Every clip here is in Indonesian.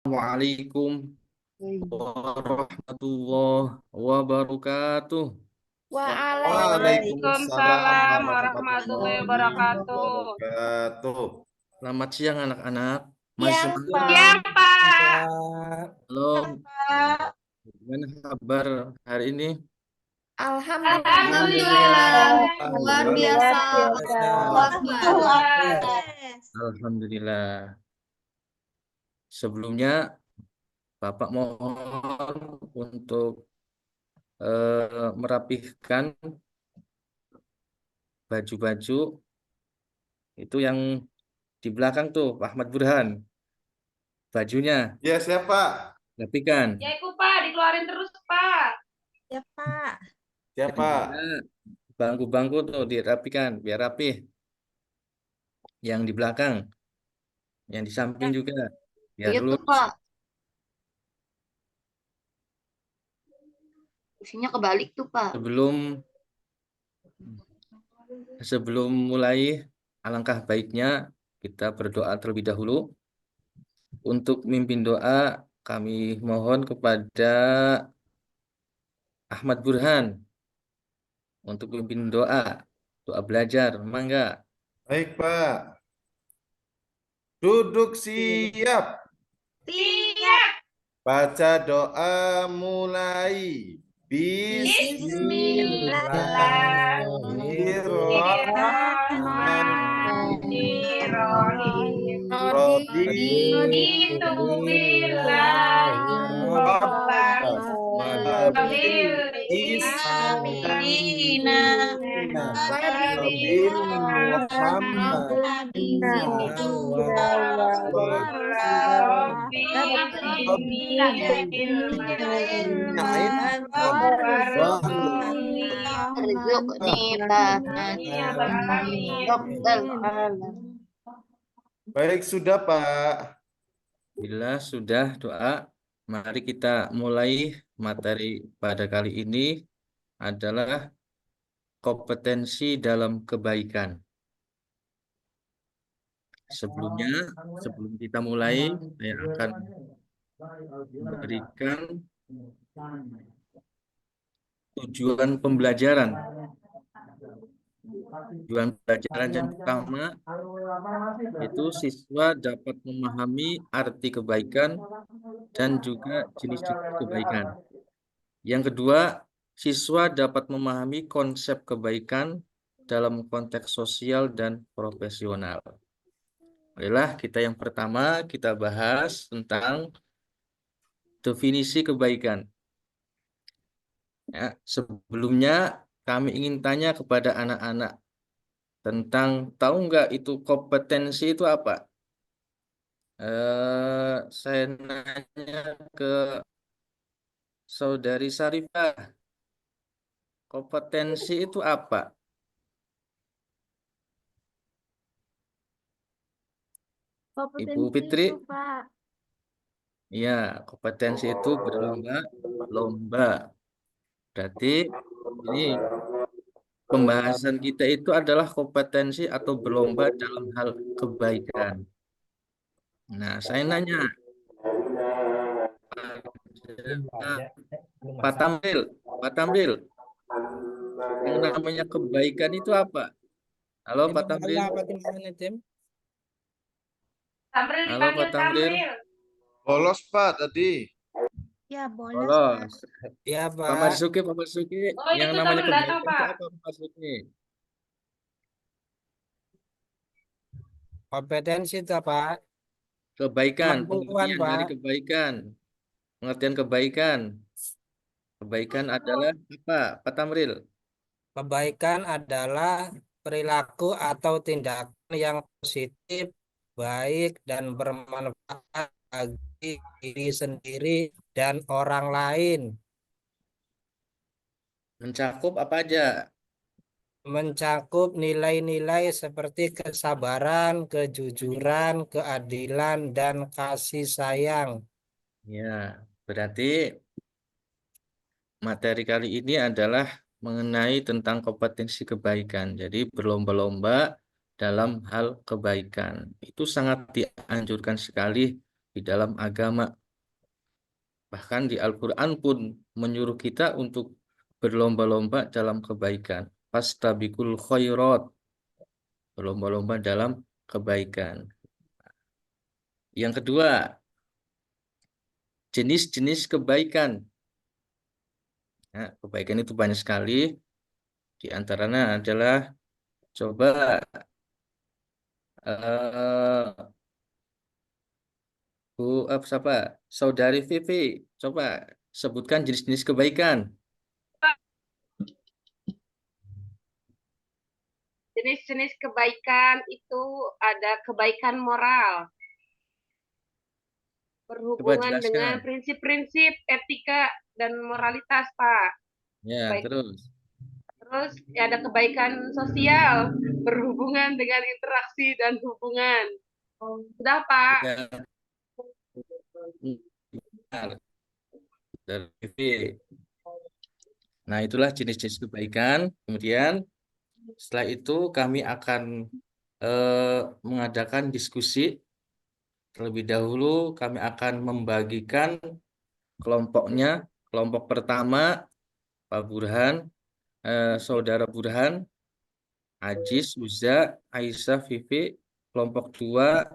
Assalamualaikum warahmatullahi wabarakatuh. Waalaikumsalam Waalaikumsalam warahmatullahi warahmatullahi wabarakatuh. wabarakatuh. Selamat siang anak-anak. Masih Siang, semangat? Siang, Pak. Pak. Halo, Pak. gimana kabar hari ini? Alhamdulillah. Alhamdulillah. Luar Alhamdulillah. biasa. Luar biasa. Alhamdulillah. Sebelumnya, Bapak mohon untuk merapihkan baju-baju itu yang di belakang tuh, Pak Ahmad Burhan. Bajunya, Ya, siapa? rapikan. Ya, itu Pak, dikeluarin terus, Pak. Ya, Pak. Siapa? Juga bangku-bangku tuh dirapikan biar rapih. Yang di belakang, yang di samping juga biar Iya tuh, lurus. Pak. Isinya kebalik tuh, Pak. Sebelum mulai, alangkah baiknya kita berdoa terlebih dahulu. Untuk mimpin doa, kami mohon kepada Ahmad Burhan untuk mimpin doa belajar, mangga. Baik, Pak. Duduk siap. Siap. Baca doa mulai. Bismillahirrahmanirrahim. Raditu Raditu billahi rabban wabil Islamina Wabil Muhammadin Rabbi Baik, sudah Pak. Bila sudah doa, mari kita mulai materi pada kali ini adalah kompetensi dalam kebaikan. Sebelum kita mulai, saya akan memberikan tujuan pembelajaran. Tujuan pembelajaran yang pertama itu siswa dapat memahami arti kebaikan dan juga jenis-jenis kebaikan. Yang kedua, siswa dapat memahami konsep kebaikan dalam konteks sosial dan profesional. Baiklah, yang pertama kita bahas tentang definisi kebaikan. Ya, sebelumnya kami ingin tanya kepada anak-anak tentang tahu nggak itu kompetensi itu apa? Saya nanya ke Saudari Sarifah, kompetensi itu apa? Ibu Fitri? Itu, Pak. Iya, kompetensi itu berlomba-lomba. Berarti ini pembahasan kita itu adalah kompetensi atau berlomba dalam hal kebaikan. Nah, saya nanya, Pak Tamril, Pak Tamril, yang namanya kebaikan itu apa? Halo Pak Tamril. Tamril Halo Pak dipanggil Tamril. Tamril. Bolos Pak tadi. Ya, boleh, Polos. Ya, Pak Pak. Marzuki, Oh, yang itu namanya Tamril datang, kebaikan itu Pak. apa Pak Marzuki? Kompetensi itu, Pak. Kebaikan, Kemampuan, pengertian dari Pak. kebaikan. Pengertian kebaikan. Kebaikan adalah apa, Pak Tamril? Kebaikan adalah perilaku atau tindakan yang positif, baik, dan bermanfaat bagi diri sendiri dan orang lain. Mencakup apa aja? Mencakup nilai-nilai seperti kesabaran, kejujuran, keadilan, dan kasih sayang. Ya, berarti materi kali ini adalah mengenai tentang kompetensi kebaikan. Jadi berlomba-lomba dalam hal kebaikan. Itu sangat dianjurkan sekali di dalam agama. Bahkan di Al-Quran pun menyuruh kita untuk berlomba-lomba dalam kebaikan. Fastabiqul khairat, berlomba-lomba dalam kebaikan. Yang kedua, jenis-jenis kebaikan. Nah, kebaikan itu banyak sekali. Di antaranya adalah coba eh, siapa? Saudari Vivi, coba sebutkan jenis-jenis kebaikan. Jenis-jenis kebaikan itu ada kebaikan moral, Coba berhubungan dengan jelaskan. prinsip-prinsip etika dan moralitas, Pak. Ya, Baik. terus. Terus ya ada kebaikan sosial, berhubungan dengan interaksi dan hubungan. Sudah, Pak. Ya, benar. Dari Vivi. Nah, itulah jenis-jenis kebaikan. Kemudian setelah itu kami akan mengadakan diskusi. Terlebih dahulu kami akan membagikan kelompoknya. Kelompok pertama, Pak Burhan, Saudara Burhan, Ajis, Uza, Aisyah, Vivi. Kelompok dua,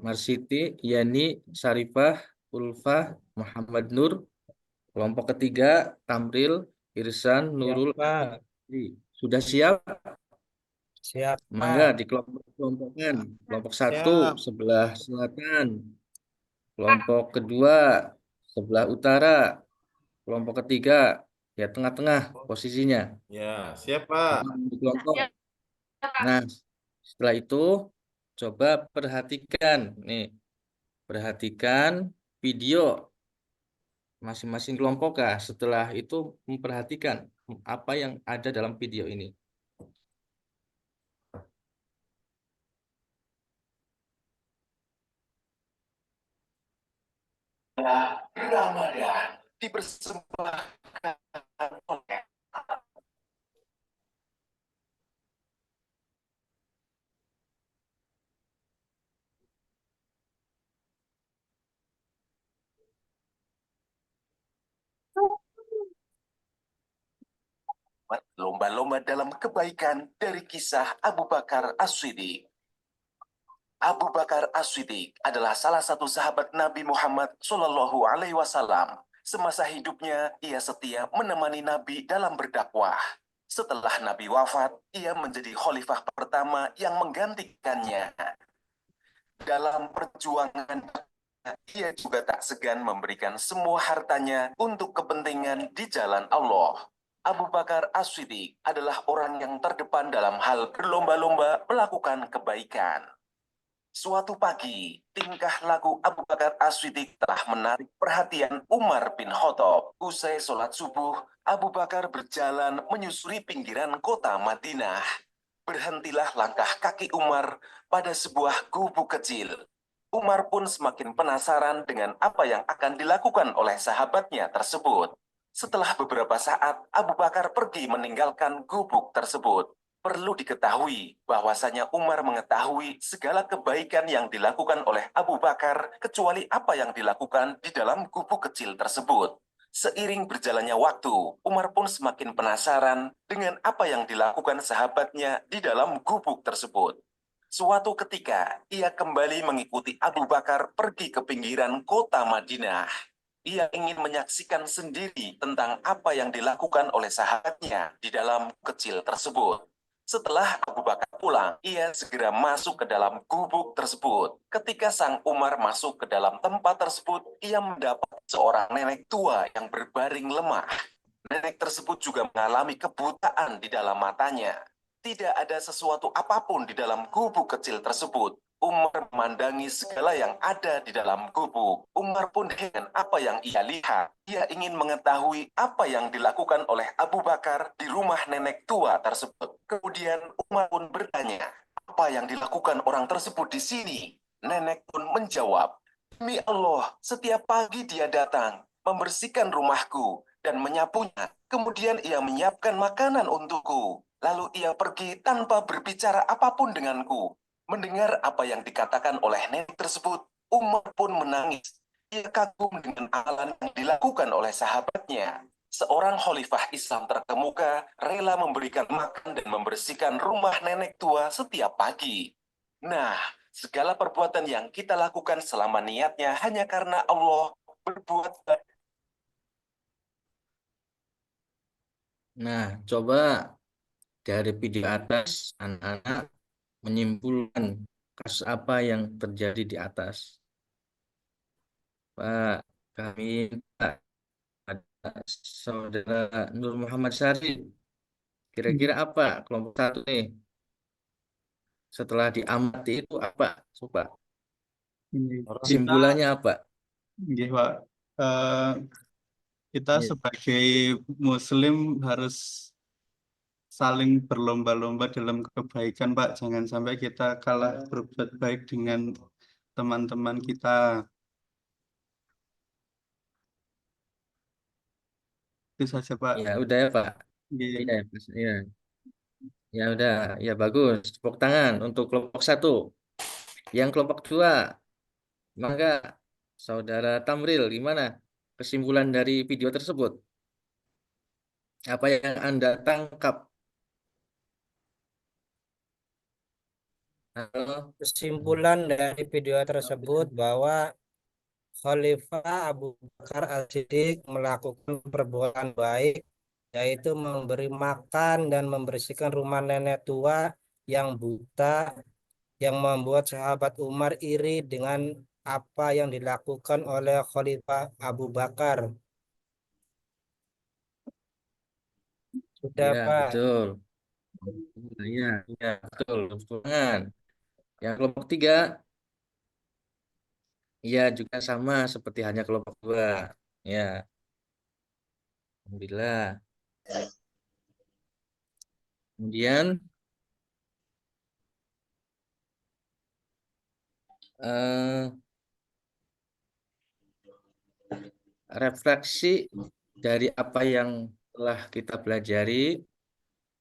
Marsiti, Yani, Sarifah, Ulfah, Muhammad Nur. Kelompok ketiga, Tamril, Irsan, Siap, Nurul. Pak. Sudah siap? Siap, Mangga Pak. dikelompok-kelompokkan. Kelompok satu Siap. sebelah selatan, kelompok kedua sebelah utara, kelompok ketiga ya tengah-tengah posisinya. Ya, siap Pak. Di kelompok. Ya, Pak. Nah, setelah itu coba perhatikan nih, perhatikan video masing-masing kelompok kah. Setelah itu memperhatikan apa yang ada dalam video ini. Ramadan dipersembahkan oleh lomba-lomba dalam kebaikan dari kisah Abu Bakar As-Siddiq. Abu Bakar As-Siddiq adalah salah satu sahabat Nabi Muhammad Shallallahu Alaihi Wasallam. Semasa hidupnya, ia setia menemani Nabi dalam berdakwah. Setelah Nabi wafat, ia menjadi khalifah pertama yang menggantikannya. Dalam perjuangan, ia juga tak segan memberikan semua hartanya untuk kepentingan di jalan Allah. Abu Bakar As-Siddiq adalah orang yang terdepan dalam hal berlomba-lomba melakukan kebaikan. Suatu pagi, tingkah laku Abu Bakar As-Siddiq telah menarik perhatian Umar bin Khattab. Usai sholat subuh, Abu Bakar berjalan menyusuri pinggiran kota Madinah. Berhentilah langkah kaki Umar pada sebuah gubuk kecil. Umar pun semakin penasaran dengan apa yang akan dilakukan oleh sahabatnya tersebut. Setelah beberapa saat, Abu Bakar pergi meninggalkan gubuk tersebut. Perlu diketahui bahwasanya Umar mengetahui segala kebaikan yang dilakukan oleh Abu Bakar kecuali apa yang dilakukan di dalam gubuk kecil tersebut. Seiring berjalannya waktu, Umar pun semakin penasaran dengan apa yang dilakukan sahabatnya di dalam gubuk tersebut. Suatu ketika, ia kembali mengikuti Abu Bakar pergi ke pinggiran kota Madinah. Ia ingin menyaksikan sendiri tentang apa yang dilakukan oleh sahabatnya di dalam kecil tersebut. Setelah Abu Bakar pulang, ia segera masuk ke dalam gubuk tersebut. Ketika sang Umar masuk ke dalam tempat tersebut, ia mendapat seorang nenek tua yang berbaring lemah. Nenek tersebut juga mengalami kebutaan di dalam matanya. Tidak ada sesuatu apapun di dalam gubuk kecil tersebut. Umar memandangi segala yang ada di dalam gubuk. Umar pun dengan apa yang ia lihat. Ia ingin mengetahui apa yang dilakukan oleh Abu Bakar di rumah nenek tua tersebut. Kemudian Umar pun bertanya, apa yang dilakukan orang tersebut di sini? Nenek pun menjawab, demi Allah, setiap pagi dia datang, membersihkan rumahku, dan menyapunya. Kemudian ia menyiapkan makanan untukku. Lalu ia pergi tanpa berbicara apapun denganku. Mendengar apa yang dikatakan oleh nenek tersebut, Umar pun menangis. Ia kagum dengan amalan yang dilakukan oleh sahabatnya. Seorang khalifah Islam terkemuka rela memberikan makan dan membersihkan rumah nenek tua setiap pagi. Nah, segala perbuatan yang kita lakukan selama niatnya hanya karena Allah berbuat baik. Nah, coba dari video atas anak-anak menyimpulkan kasus apa yang terjadi di atas. Pak, kami minta ada saudara Nur Muhammad Syarif. Kira-kira apa kelompok satu nih? Setelah diamati itu apa? Coba simpulannya apa? Nggih, Pak. Eh, kita Iya. sebagai Muslim harus saling berlomba-lomba dalam kebaikan, Pak. Jangan sampai kita kalah berbuat baik dengan teman-teman kita. Itu saja, Pak. Ya udah ya Pak. Nggih. Iya, ya. Ya udah, ya bagus. Tepuk tangan untuk kelompok satu. Yang kelompok dua, maka saudara Tamril, gimana kesimpulan dari video tersebut? Apa yang Anda tangkap? Halo? Kesimpulan dari video tersebut bahwa Khalifah Abu Bakar As-Siddiq melakukan perbuatan baik, yaitu memberi makan dan membersihkan rumah nenek tua yang buta, yang membuat sahabat Umar iri dengan apa yang dilakukan oleh Khalifah Abu Bakar. Sudah, Ya, Pak. betul. Iya, iya, betul. Tepuk tangan. Yang kelompok tiga, ya juga sama seperti hanya kelompok dua. Ya, alhamdulillah. Kemudian eh, refleksi dari apa yang telah kita pelajari,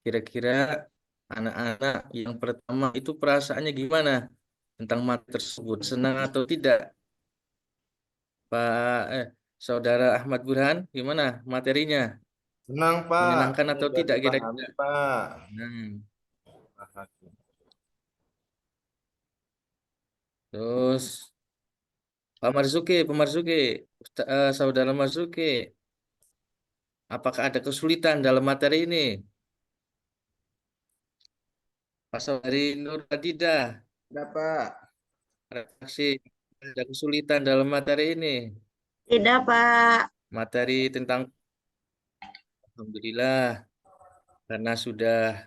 kira-kira anak-anak yang pertama itu perasaannya gimana tentang materi tersebut? Senang atau tidak? Pak, Saudara Ahmad Burhan, gimana materinya? Senang, Pak. Menyenangkan atau Mudah tidak dipahami, kira-kira? Pak. Terus Pak Marzuki, Saudara Marzuki, apakah ada kesulitan dalam materi ini? Pak Saudari Nur Adidah, Ada, Pak. reaksi ada kesulitan dalam materi ini? Tidak, Pak. Materi tentang Alhamdulillah karena sudah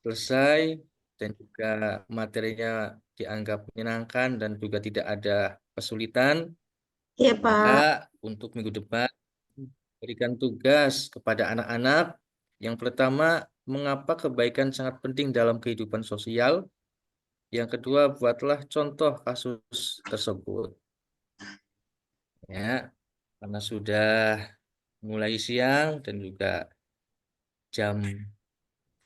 selesai dan juga materinya dianggap menyenangkan dan juga tidak ada kesulitan. Iya, Maka Pak. untuk minggu depan berikan tugas kepada anak-anak. Yang pertama, mengapa kebaikan sangat penting dalam kehidupan sosial. Yang kedua, buatlah contoh kasus tersebut. Ya, karena sudah mulai siang dan juga jam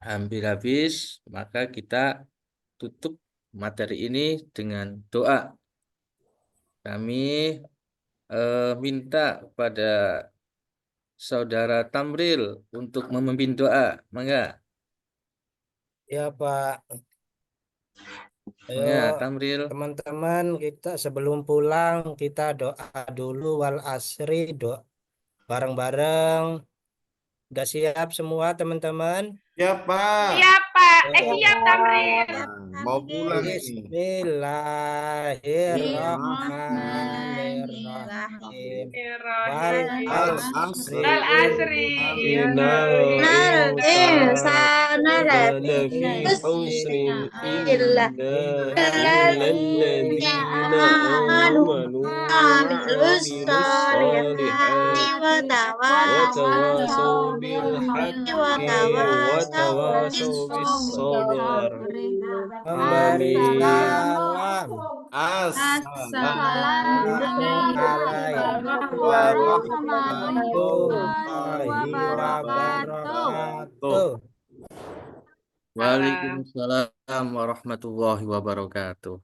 hampir habis, maka kita tutup materi ini dengan doa. Kami minta pada Saudara Tamril untuk memimpin doa. Mangga. Ya, Pak. Ayo, Mangga, Tamril. teman-teman, kita sebelum pulang kita doa dulu wal asri, doa bareng-bareng. Udah siap semua, teman-teman? Ya, Pak. Siap, Pak. Siap. Siap, Tamrin. Mau pulang ini. Bismillahirrahmanirrahim. Wal asri. Wal asri. Innal insana lafi khusrin illa alladzina amanu wa amilus solihati wa tawasaw bil haqqi wa tawasaw bis sabr. Memberi salam. Assalamualaikum Warahmatullahi wabarakatuh. Waalaikumsalam warahmatullahi wabarakatuh.